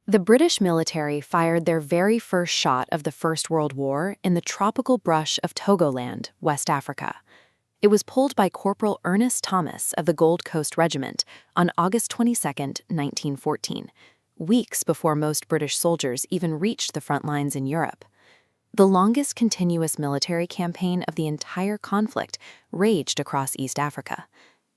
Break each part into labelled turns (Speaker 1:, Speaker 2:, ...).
Speaker 1: The British military fired their very first shot of the First World War in the tropical brush of Togoland, West Africa. It was pulled by Corporal Ernest Thomas of the Gold Coast Regiment on August 22, 1914, weeks before most British soldiers even reached the front lines in Europe. The longest continuous military campaign of the entire conflict raged across East Africa.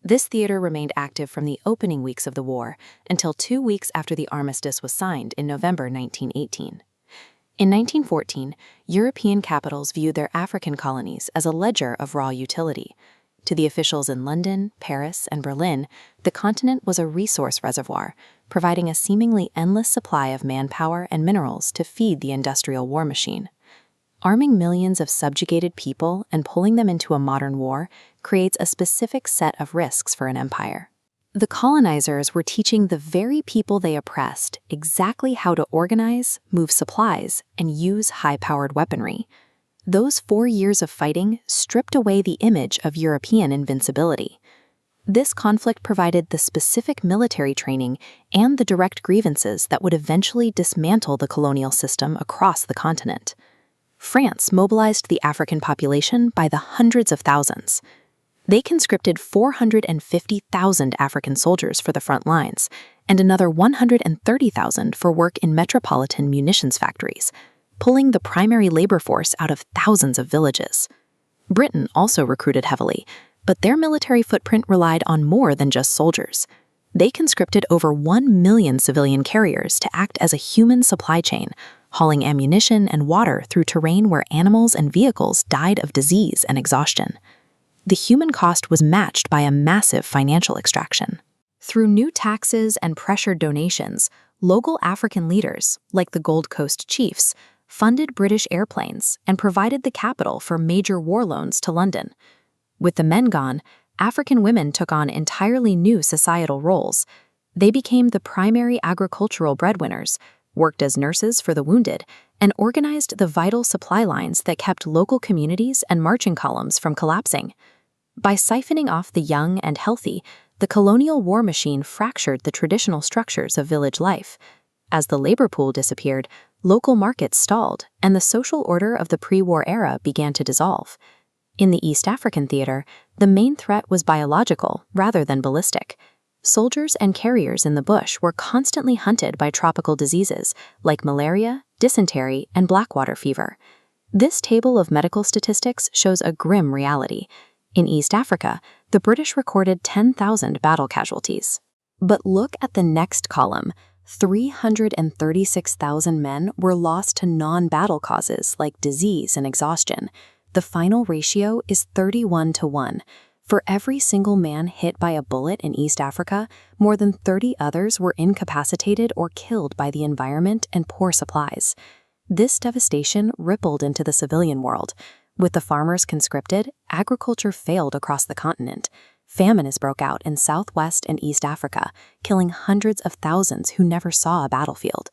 Speaker 1: This theater remained active from the opening weeks of the war until 2 weeks after the armistice was signed in November 1918. In 1914, European capitals viewed their African colonies as a ledger of raw utility. To the officials in London, Paris, and Berlin, the continent was a resource reservoir, providing a seemingly endless supply of manpower and minerals to feed the industrial war machine. Arming millions of subjugated people and pulling them into a modern war creates a specific set of risks for an empire. The colonizers were teaching the very people they oppressed exactly how to organize, move supplies, and use high-powered weaponry. Those 4 years of fighting stripped away the image of European invincibility. This conflict provided the specific military training and the direct grievances that would eventually dismantle the colonial system across the continent. France mobilized the African population by the hundreds of thousands. They conscripted 450,000 African soldiers for the front lines, and another 130,000 for work in metropolitan munitions factories, pulling the primary labor force out of thousands of villages. Britain also recruited heavily, but their military footprint relied on more than just soldiers. They conscripted over 1 million civilian carriers to act as a human supply chain, hauling ammunition and water through terrain where animals and vehicles died of disease and exhaustion. The human cost was matched by a massive financial extraction. Through new taxes and pressured donations, local African leaders, like the Gold Coast chiefs, funded British airplanes and provided the capital for major war loans to London. With the men gone, African women took on entirely new societal roles. They became the primary agricultural breadwinners, worked as nurses for the wounded, and organized the vital supply lines that kept local communities and marching columns from collapsing. By siphoning off the young and healthy, the colonial war machine fractured the traditional structures of village life. As the labor pool disappeared, local markets stalled, and the social order of the pre-war era began to dissolve. In the East African theater, the main threat was biological rather than ballistic. Soldiers and carriers in the bush were constantly hunted by tropical diseases like malaria, dysentery, and blackwater fever. This table of medical statistics shows a grim reality. In East Africa, the British recorded 10,000 battle casualties. But look at the next column. 336,000 men were lost to non-battle causes like disease and exhaustion. The final ratio is 31-1. For every single man hit by a bullet in East Africa, more than 30 others were incapacitated or killed by the environment and poor supplies. This devastation rippled into the civilian world. With the farmers conscripted, agriculture failed across the continent. Famines broke out in Southwest and East Africa, killing hundreds of thousands who never saw a battlefield.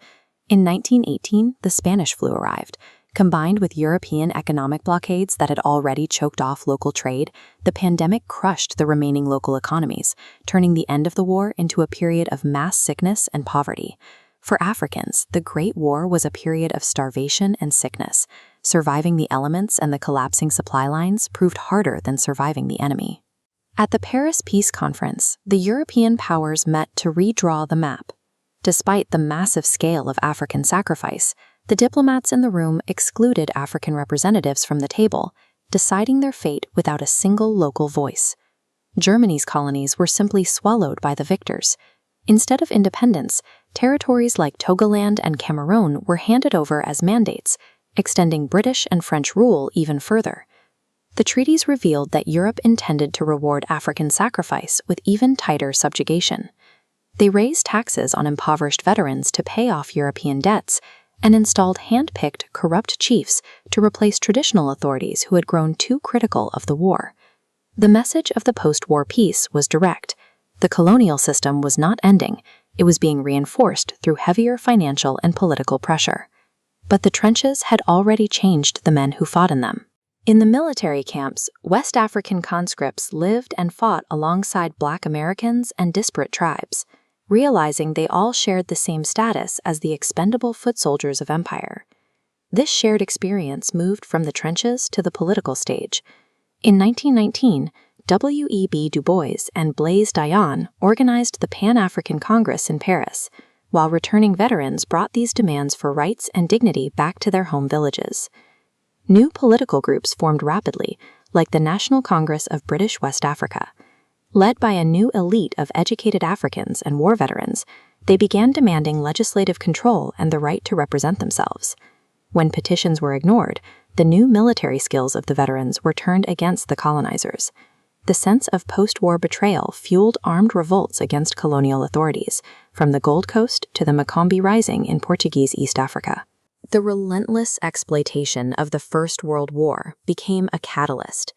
Speaker 1: In 1918, the Spanish flu arrived. Combined with European economic blockades that had already choked off local trade, the pandemic crushed the remaining local economies, turning the end of the war into a period of mass sickness and poverty. For Africans, the Great War was a period of starvation and sickness. Surviving the elements and the collapsing supply lines proved harder than surviving the enemy. At the Paris Peace Conference, the European powers met to redraw the map. Despite the massive scale of African sacrifice, the diplomats in the room excluded African representatives from the table, deciding their fate without a single local voice. Germany's colonies were simply swallowed by the victors. Instead of independence, territories like Togoland and Cameroon were handed over as mandates, extending British and French rule even further. The treaties revealed that Europe intended to reward African sacrifice with even tighter subjugation. They raised taxes on impoverished veterans to pay off European debts, and installed hand-picked, corrupt chiefs to replace traditional authorities who had grown too critical of the war. The message of the post-war peace was direct. The colonial system was not ending, it was being reinforced through heavier financial and political pressure. But the trenches had already changed the men who fought in them. In the military camps, West African conscripts lived and fought alongside Black Americans and disparate tribes. realizing they all shared the same status as the expendable foot soldiers of empire. This shared experience moved from the trenches to the political stage. In 1919, W.E.B. Du Bois and Blaise Diagne organized the Pan-African Congress in Paris, while returning veterans brought these demands for rights and dignity back to their home villages. New political groups formed rapidly, like the National Congress of British West Africa. Led by a new elite of educated Africans and war veterans, they began demanding legislative control and the right to represent themselves. When petitions were ignored, the new military skills of the veterans were turned against the colonizers. The sense of post-war betrayal fueled armed revolts against colonial authorities, from the Gold Coast to the Macombi Rising in Portuguese East Africa. The relentless exploitation of the First World War became a catalyst.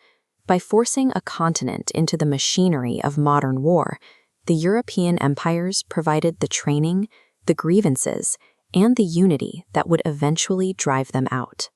Speaker 1: By forcing a continent into the machinery of modern war, the European empires provided the training, the grievances, and the unity that would eventually drive them out.